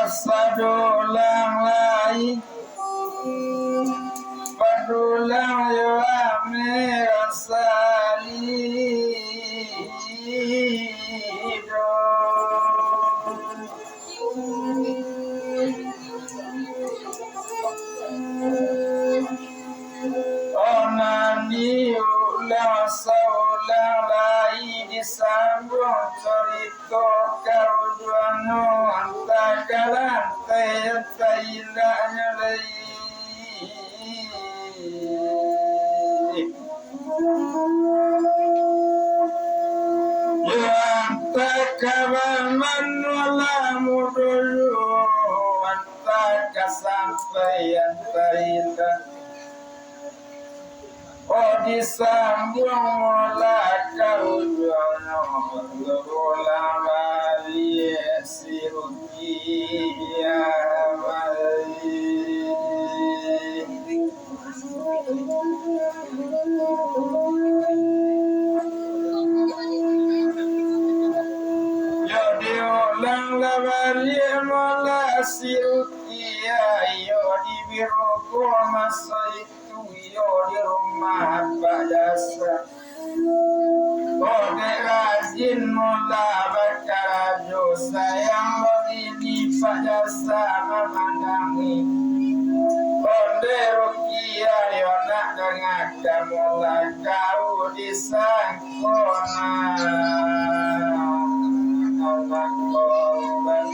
Sadulang lain padulang yo amir salido onani ulang saulang lain disambung cerita kauduano antakalan tayindaknya lain yang takabaman wala mudulu antaka sampai yang terindah oh disambung wala kauduano wala wali sirukia lang labali mola sirukia yo di birogo masa itu yo di rumah bajasa ode rajin mola bakarajo sayang lagi di bajasa memandangi ode rukia yo nak dengar mola kau di sangkona Allah korban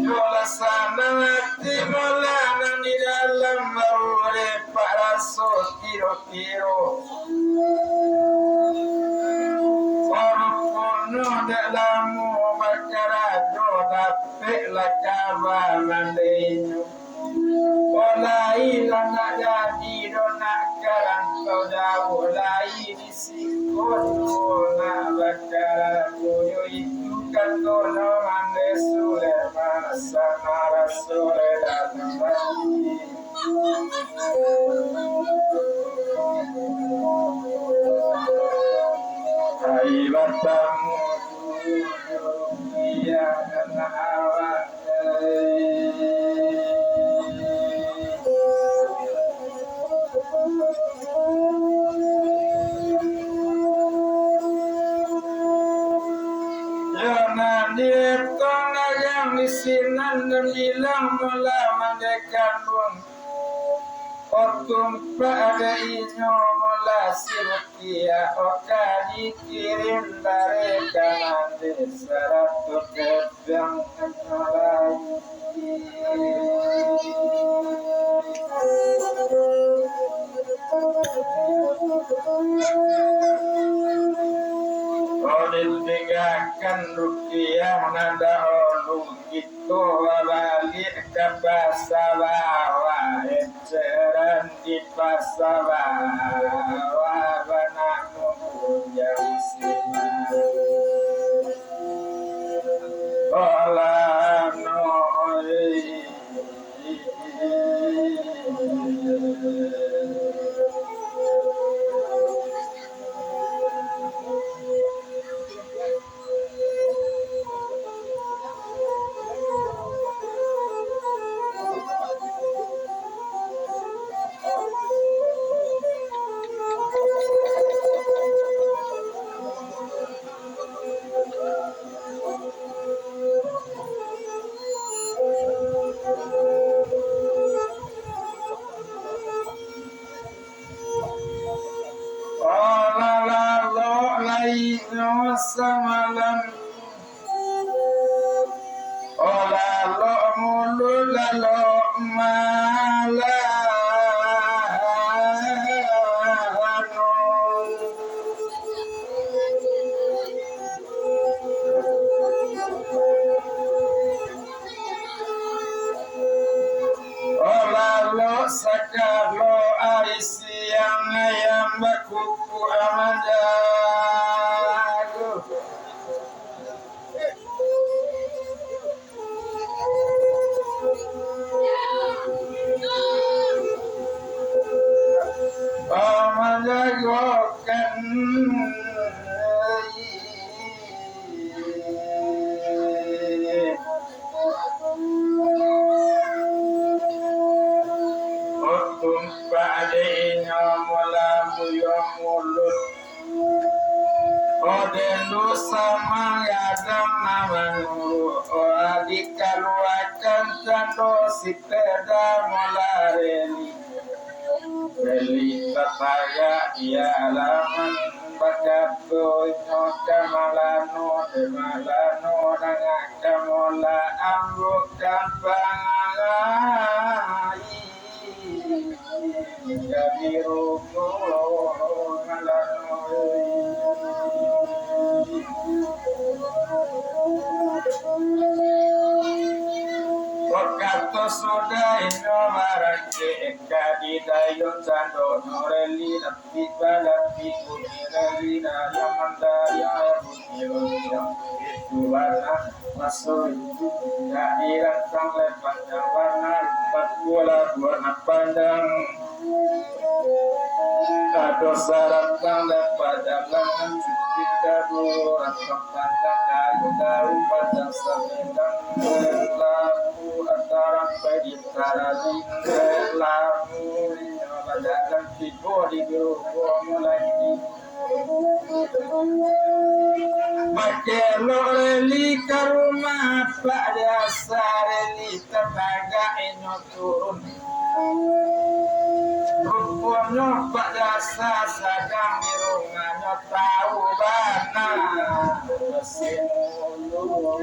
yola sana hati molana di dalam maure para kiro-kiro Orpono dalam makarado dapet lakaba mandenyo Olai lana jadi dona karang kau jauh lai di sikon na bakara koyo itu kan dono mande sule masa nara sule datang lagi hai batamu iya karena awak Dirtona yang isinan dan hilang mula mandekan buang Otum pada inyo mula sirukia Oka dikirim dari kanan desa Ratu kebang kenalai Odil tinggalkan rupiah nada olu itu balik ke pasar bawah eceran di pasar bawah banamu punya muslimah olah samalam ola lo mulu lalo malano ola lo sakalo aisi yang ayam bakuku amandago amandagokan Otum pa'adeinya mulamu yomulut Odelu sama yadam namanu Adikaluakan cando sipeda mulareli Beli tataga iaalaman Bakato nyoka malano Demalano nangaka mola Amruk kampangai Gabiruku malano Wakato soda ino marake kadidayo cando noreli lapi balapi kunireli daya mandaya bunyiyo itu warna masuk itu kadiran sang lepas yang warna empat bola warna pandang Kado sarap kang lepas dalam kita atau pandang kayu daun pada semendang lagu antara bagi taradi lagu pada tipu di grupo mulai Pakai loreli ke rumah Pak Dasareli tenaga inyo turun Rupanya Pak Dasar sedang di rumahnya tahu bana mesin mulu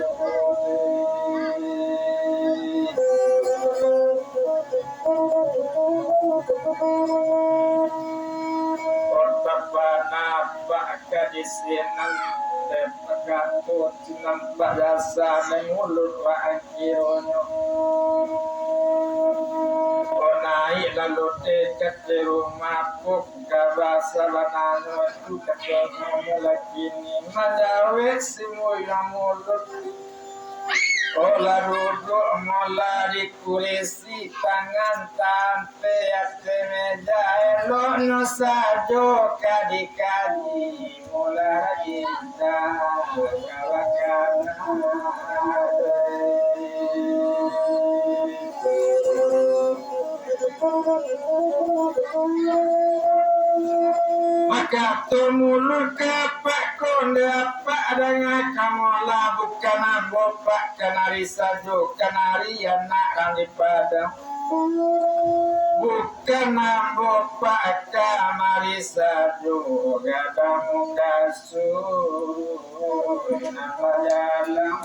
Otak bana Pak kadisinan Lepakatut nampak dasar mulut Pak Akionyo Naik lalu dekat di rumah puk kabasa banano itu ketemu lagi ni mendawe semua yang mulut olah duduk mula di kursi tangan tante ate meja eloknya sajo kadi-kadi mula kita kawakan maka tumulu kapak konde apa dengan kamola bukan bopak kanari sajo kanari anak rani pada bukan bopak kamari sajo gadamu kasur nama dalam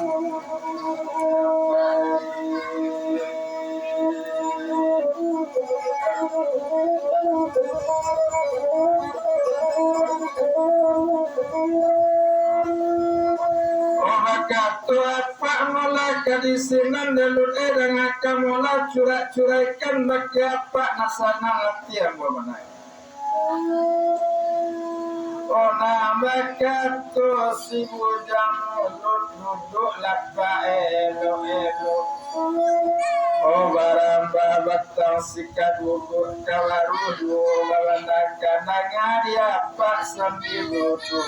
Katu apa malah kadisinan dalur dengan kamola curak-curaikan bagi apa nasana latihan mana? Ona katu si bujang duduk lapa elo. Oh barang sikadugo kawarudu walandakana ngaria pak sambilu tu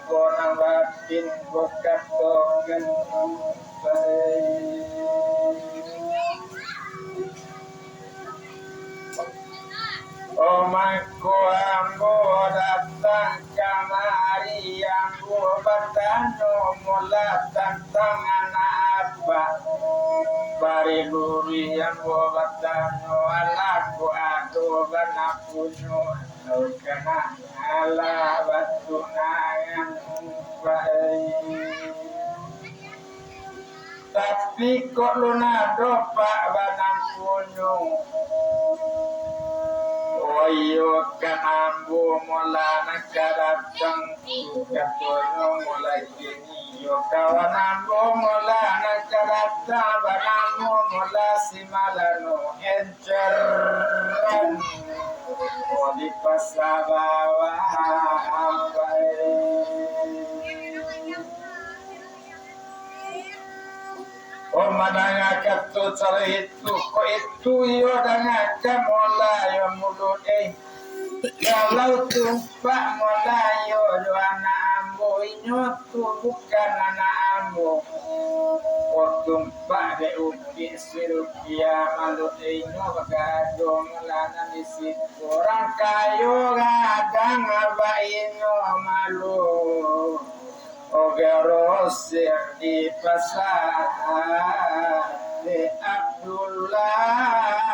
kona wakin bokato genpai Omangku ambo datang kamari ambo batano mula tantang anak apa Bari luri ambo batano alaku aku banapunyo Atau kena ala batu nayang baik Tapi kok lunado pak banapunyo Oyo kanambo mula nakaratang Katono mula kini Yo kawanambo mula nakaratang Banamo mula simalano Enceran Odi pasabawa Oh madanga katto cara itu ko itu yo danga kamola yo mulut kalau tumpak mola yo anak ambo inyo tu bukan anak ambo oh tumpak de upi sirukia malut inyo bagado melana disit orang kayo gadang aba inyo malu Ogeros di pasar de Abdullah